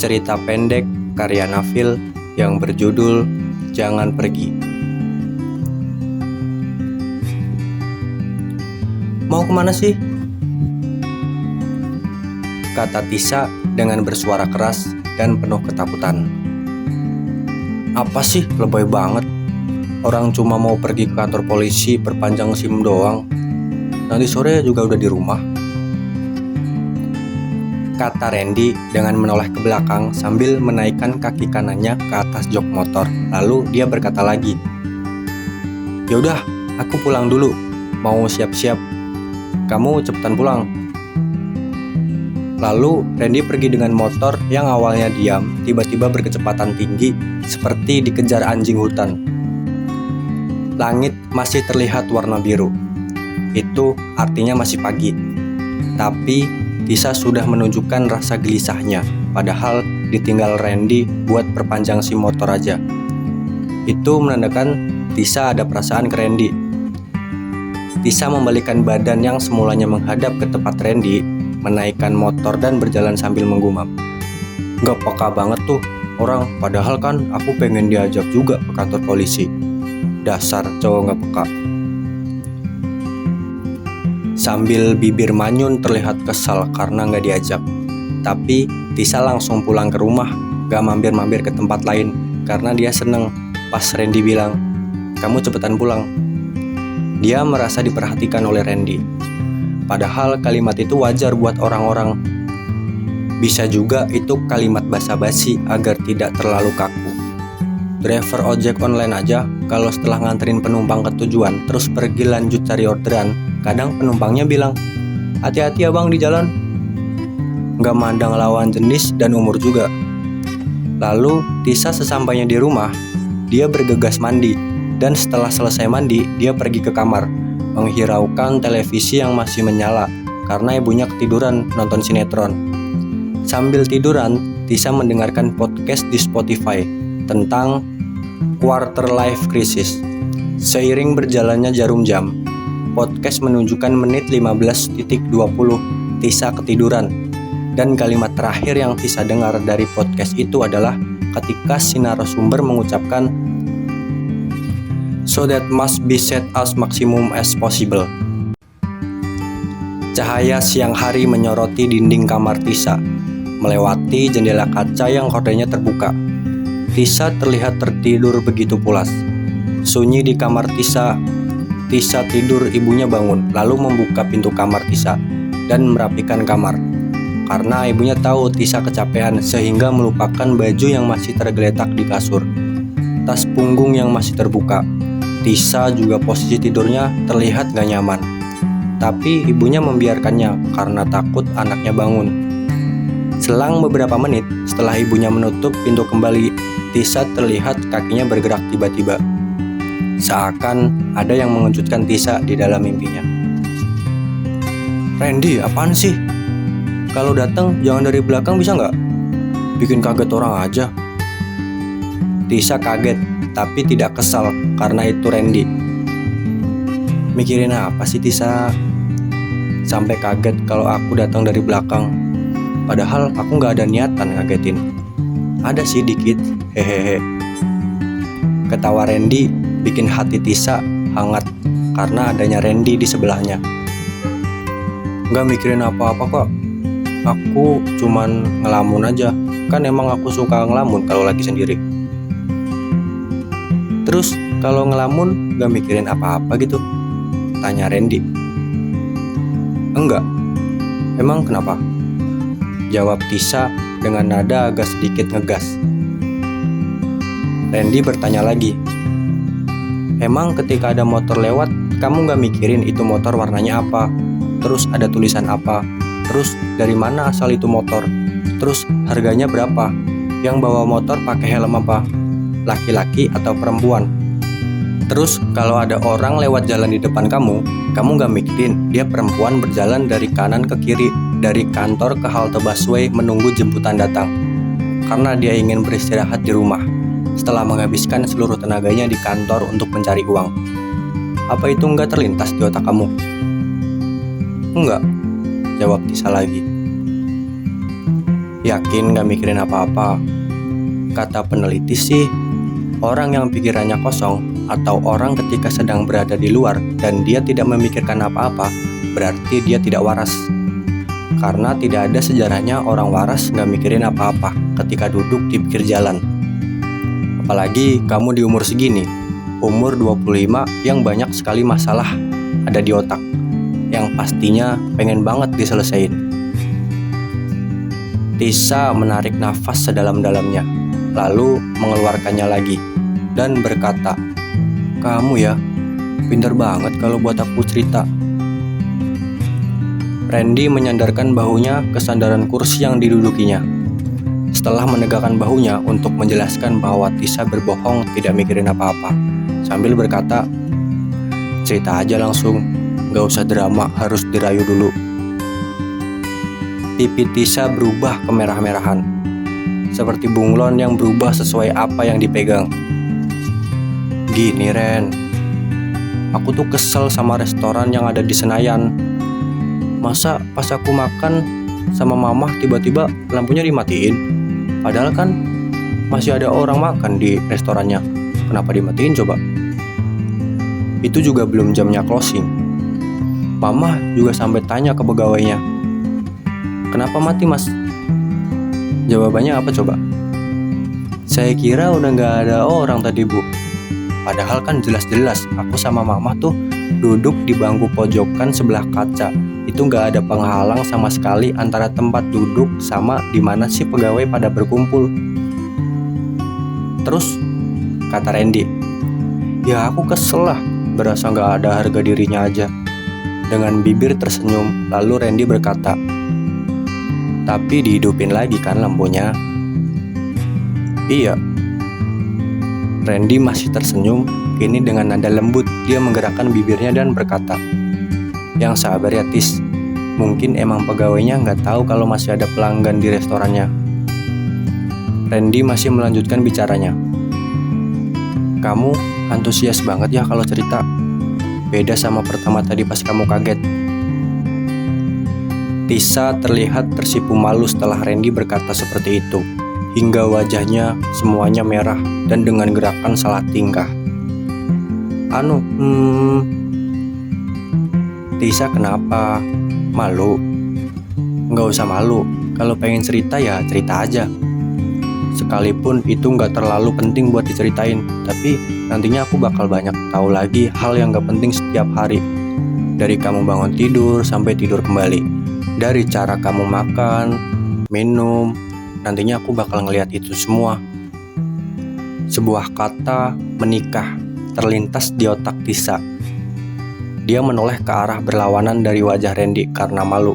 cerita pendek karya Nafil yang berjudul Jangan Pergi. Mau kemana sih? Kata Tisa dengan bersuara keras dan penuh ketakutan. Apa sih, lebay banget. Orang cuma mau pergi ke kantor polisi perpanjang SIM doang. Nanti sore juga udah di rumah. Kata Randy dengan menoleh ke belakang sambil menaikkan kaki kanannya ke atas jok motor. Lalu dia berkata lagi, "Yaudah, aku pulang dulu. Mau siap-siap. Kamu cepetan pulang." Lalu Randy pergi dengan motor yang awalnya diam, tiba-tiba berkecepatan tinggi seperti dikejar anjing hutan. Langit masih terlihat warna biru. Itu artinya masih pagi. Tapi Tisa sudah menunjukkan rasa gelisahnya, padahal ditinggal Randy buat perpanjang SIM motor aja. Itu menandakan Tisa ada perasaan ke Randy. Tisa membalikkan badan yang semulanya menghadap ke tempat Randy, menaikkan motor dan berjalan sambil menggumam. Gak peka banget tuh orang, padahal kan aku pengen diajak juga ke kantor polisi. Dasar cowok gak peka. Sambil bibir manyun terlihat kesal karena gak diajak. Tapi Tisa langsung pulang ke rumah, gak mampir-mampir ke tempat lain karena dia seneng pas Randy bilang, "Kamu cepetan pulang." Dia merasa diperhatikan oleh Randy. Padahal kalimat itu wajar buat orang-orang. Bisa juga itu kalimat basa-basi agar tidak terlalu kaku. Driver ojek online aja kalau setelah nganterin penumpang ke tujuan terus pergi lanjut cari orderan, kadang penumpangnya bilang, "Hati-hati ya bang di jalan." Gak mandang lawan jenis dan umur juga. Lalu Tisa sesampainya di rumah, dia bergegas mandi. Dan setelah selesai mandi, dia pergi ke kamar, menghiraukan televisi yang masih menyala karena ibunya ketiduran nonton sinetron. Sambil tiduran, Tisa mendengarkan podcast di Spotify tentang quarter life crisis. Seiring berjalannya jarum jam, podcast menunjukkan menit 15.20 Tisa ketiduran. Dan kalimat terakhir yang Tisa dengar dari podcast itu adalah ketika si narasumber mengucapkan, "So that must be set as maximum as possible." Cahaya siang hari menyoroti dinding kamar Tisa, melewati jendela kaca yang kordenya terbuka. Tisa terlihat tertidur begitu pulas. Sunyi di kamar Tisa. Tisa tidur, ibunya bangun, lalu membuka pintu kamar Tisa dan merapikan kamar. Karena ibunya tahu Tisa kecapean sehingga melupakan baju yang masih tergeletak di kasur, tas punggung yang masih terbuka. Tisa juga posisi tidurnya terlihat gak nyaman. Tapi ibunya membiarkannya karena takut anaknya bangun. Selang beberapa menit setelah ibunya menutup pintu kembali, Tisa terlihat kakinya bergerak tiba-tiba. Seakan ada yang mengejutkan Tisa di dalam mimpinya. "Randy, apaan sih? Kalau datang jangan dari belakang bisa nggak? Bikin kaget orang aja." Tisa kaget, tapi tidak kesal karena itu Randy. Mikirin apa sih Tisa? Sampai kaget kalau aku datang dari belakang. Padahal aku nggak ada niatan ngagetin. Ada sih dikit, hehehe. Ketawa Randy bikin hati Tisa hangat karena adanya Randy di sebelahnya. Nggak mikirin apa-apa kok. Aku cuman ngelamun aja. Kan emang aku suka ngelamun kalau lagi sendiri. "Terus kalau ngelamun gak mikirin apa-apa gitu?" tanya Randy. "Enggak." "Emang kenapa?" jawab Tisa dengan nada agak sedikit ngegas. Randy bertanya lagi, "Emang ketika ada motor lewat, kamu gak mikirin itu motor warnanya apa? Terus ada tulisan apa? Terus dari mana asal itu motor? Terus harganya berapa? Yang bawa motor pakai helm apa? Laki-laki atau perempuan? Terus kalau ada orang lewat jalan di depan kamu gak mikirin dia perempuan berjalan dari kanan ke kiri, dari kantor ke halte busway menunggu jemputan datang, karena dia ingin beristirahat di rumah setelah menghabiskan seluruh tenaganya di kantor untuk mencari uang. Apa itu nggak terlintas di otak kamu?" "Enggak," jawab Tisa lagi. Yakin gak mikirin apa-apa? Kata peneliti sih, orang yang pikirannya kosong atau orang ketika sedang berada di luar dan dia tidak memikirkan apa-apa, berarti dia tidak waras. Karena tidak ada sejarahnya orang waras gak mikirin apa-apa ketika duduk di pinggir jalan. Apalagi kamu di umur segini, umur 25 yang banyak sekali masalah ada di otak, yang pastinya pengen banget diselesain. Tisa menarik nafas sedalam-dalamnya, lalu mengeluarkannya lagi, dan berkata, "Kamu ya, pintar banget kalau buat aku cerita." Randy menyandarkan bahunya ke sandaran kursi yang didudukinya. Setelah menegakkan bahunya untuk menjelaskan bahwa Tisa berbohong tidak mikirin apa-apa, sambil berkata, "Cerita aja langsung, gak usah drama harus dirayu dulu." Pipi Tisa berubah kemerah-merahan, seperti bunglon yang berubah sesuai apa yang dipegang. "Gini Ren, aku tuh kesel sama restoran yang ada di Senayan. Masa pas aku makan sama mamah tiba-tiba lampunya dimatiin? Padahal kan masih ada orang makan di restorannya. Kenapa dimatiin coba? Itu juga belum jamnya closing. Mamah juga sampai tanya ke pegawainya, 'Kenapa mati mas?' Jawabannya apa coba? 'Saya kira udah gak ada orang tadi bu.' Padahal kan jelas-jelas aku sama mamah tuh duduk di bangku pojokan sebelah kaca. Itu gak ada penghalang sama sekali antara tempat duduk sama dimana si pegawai pada berkumpul." "Terus?" kata Randy. "Ya aku kesel lah, berasa gak ada harga dirinya aja." Dengan bibir tersenyum, lalu Randy berkata, "Tapi dihidupin lagi kan lampunya?" "Iya." Randy masih tersenyum, kini dengan nada lembut dia menggerakkan bibirnya dan berkata, "Yang sabar ya Tis, mungkin emang pegawainya nggak tahu kalau masih ada pelanggan di restorannya." Randy masih melanjutkan bicaranya, "Kamu antusias banget ya kalau cerita. Beda sama pertama tadi pas kamu kaget." Tisa terlihat tersipu malu setelah Randy berkata seperti itu, hingga wajahnya semuanya merah dan dengan gerakan salah tingkah. Tisa kenapa? Malu? Nggak usah malu, kalau pengen cerita ya cerita aja. Sekalipun itu nggak terlalu penting buat diceritain, tapi nantinya aku bakal banyak tahu lagi hal yang nggak penting setiap hari. Dari kamu bangun tidur sampai tidur kembali, dari cara kamu makan, minum, nantinya aku bakal ngelihat itu semua. Sebuah kata menikah terlintas di otak Tisa. Dia menoleh ke arah berlawanan dari wajah Randy karena malu,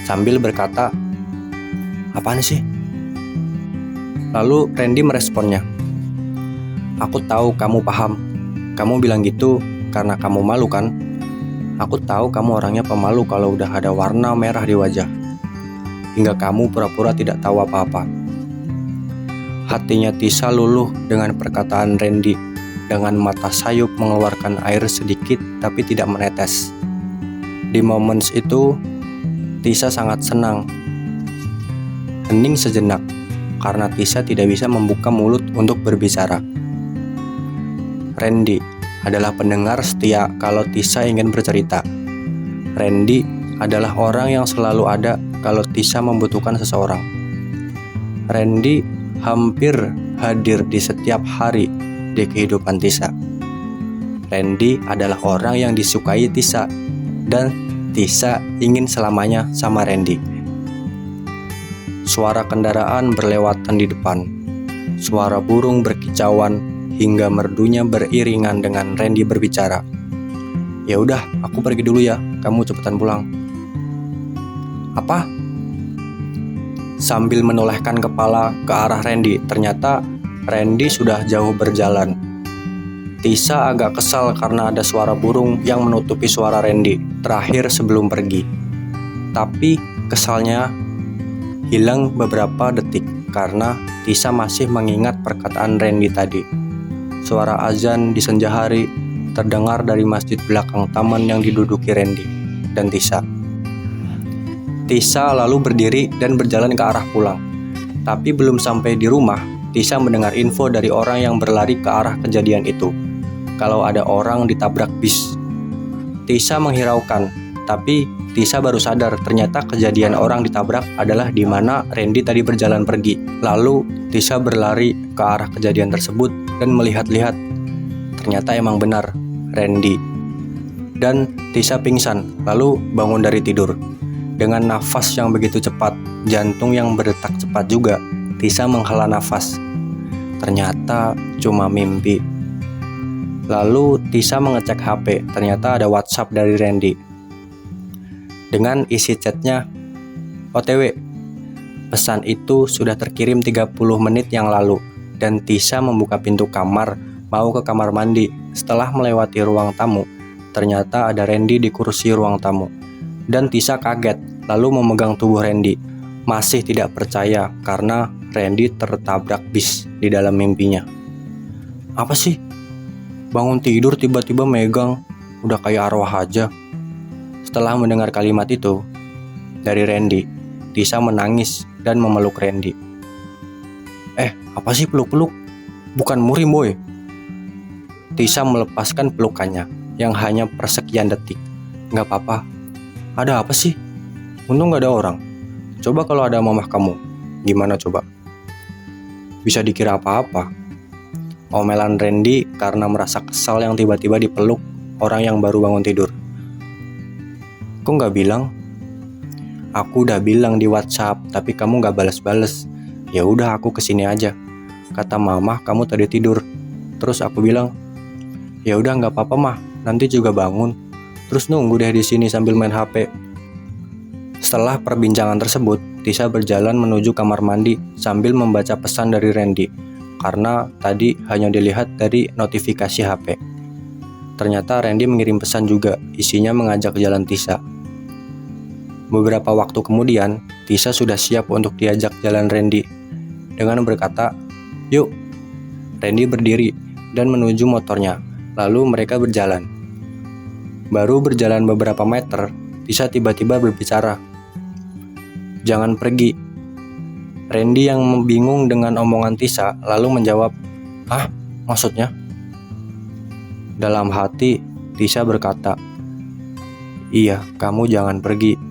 sambil berkata, "Apaan sih?" Lalu Randy meresponnya, "Aku tahu kamu paham. Kamu bilang gitu karena kamu malu kan? Aku tahu kamu orangnya pemalu kalau udah ada warna merah di wajah. Hingga kamu pura-pura tidak tahu apa-apa." Hatinya Tisa luluh dengan perkataan Randy. Dengan mata sayup mengeluarkan air sedikit tapi tidak menetes. Di momen itu, Tisa sangat senang. Hening sejenak, karena Tisa tidak bisa membuka mulut untuk berbicara. Randy adalah pendengar setia kalau Tisa ingin bercerita. Randy adalah orang yang selalu ada kalau Tisa membutuhkan seseorang. Randy hampir hadir di setiap hari di kehidupan Tisa. Randy adalah orang yang disukai Tisa, dan Tisa ingin selamanya sama Randy. Suara kendaraan berlewatan di depan, suara burung berkicauan, hingga merdunya beriringan dengan Randy berbicara, "Ya udah, aku pergi dulu ya, kamu cepetan pulang." "Apa?" Sambil menolehkan kepala ke arah Randy, ternyata Randy sudah jauh berjalan. Tisa agak kesal karena ada suara burung yang menutupi suara Randy terakhir sebelum pergi. Tapi kesalnya hilang beberapa detik karena Tisa masih mengingat perkataan Randy tadi. Suara azan di senja hari terdengar dari masjid belakang taman yang diduduki Randy dan Tisa. Tisa lalu berdiri dan berjalan ke arah pulang. Tapi belum sampai di rumah, Tisa mendengar info dari orang yang berlari ke arah kejadian itu, kalau ada orang ditabrak bis. Tisa menghiraukan, tapi Tisa baru sadar ternyata kejadian orang ditabrak adalah di mana Randy tadi berjalan pergi. Lalu Tisa berlari ke arah kejadian tersebut dan melihat-lihat. Ternyata emang benar, Randy. Dan Tisa pingsan, lalu bangun dari tidur. Dengan nafas yang begitu cepat, jantung yang berdetak cepat juga, Tisa menghela nafas. Ternyata cuma mimpi. Lalu Tisa mengecek HP, ternyata ada WhatsApp dari Randy. Dengan isi chatnya, OTW, pesan itu sudah terkirim 30 menit yang lalu. Dan Tisa membuka pintu kamar, mau ke kamar mandi. Setelah melewati ruang tamu, ternyata ada Randy di kursi ruang tamu. Dan Tisa kaget, lalu memegang tubuh Randy. Masih tidak percaya karena Randy tertabrak bis di dalam mimpinya. Apa sih? Bangun tidur tiba-tiba megang, udah kayak arwah aja. Setelah mendengar kalimat itu dari Randy, Tisa menangis dan memeluk Randy. Apa sih peluk-peluk? Bukan murim boy. Tisa melepaskan pelukannya yang hanya persekian detik. Gak apa-apa. Ada apa sih? Untung gak ada orang. Coba kalau ada mamah kamu, gimana coba? Bisa dikira apa-apa. Omelan Randy karena merasa kesal yang tiba-tiba dipeluk orang yang baru bangun tidur. Kok gak bilang? Aku udah bilang di WhatsApp, tapi kamu gak balas-balas. Ya udah aku kesini aja. Kata mamah kamu tadi tidur. Terus aku bilang, ya udah gak apa-apa mah, nanti juga bangun. Terus nunggu deh di sini sambil main HP. Setelah perbincangan tersebut, Tisa berjalan menuju kamar mandi sambil membaca pesan dari Randy. Karena tadi hanya dilihat dari notifikasi HP. Ternyata Randy mengirim pesan juga, isinya mengajak jalan Tisa. Beberapa waktu kemudian, Tisa sudah siap untuk diajak jalan Randy. Dengan berkata, "Yuk." Randy berdiri dan menuju motornya, lalu mereka berjalan. Baru berjalan beberapa meter, Tisa tiba-tiba berbicara, "Jangan pergi." Randy yang bingung dengan omongan Tisa lalu menjawab, "Hah? Maksudnya?" Dalam hati, Tisa berkata, "Iya, kamu jangan pergi.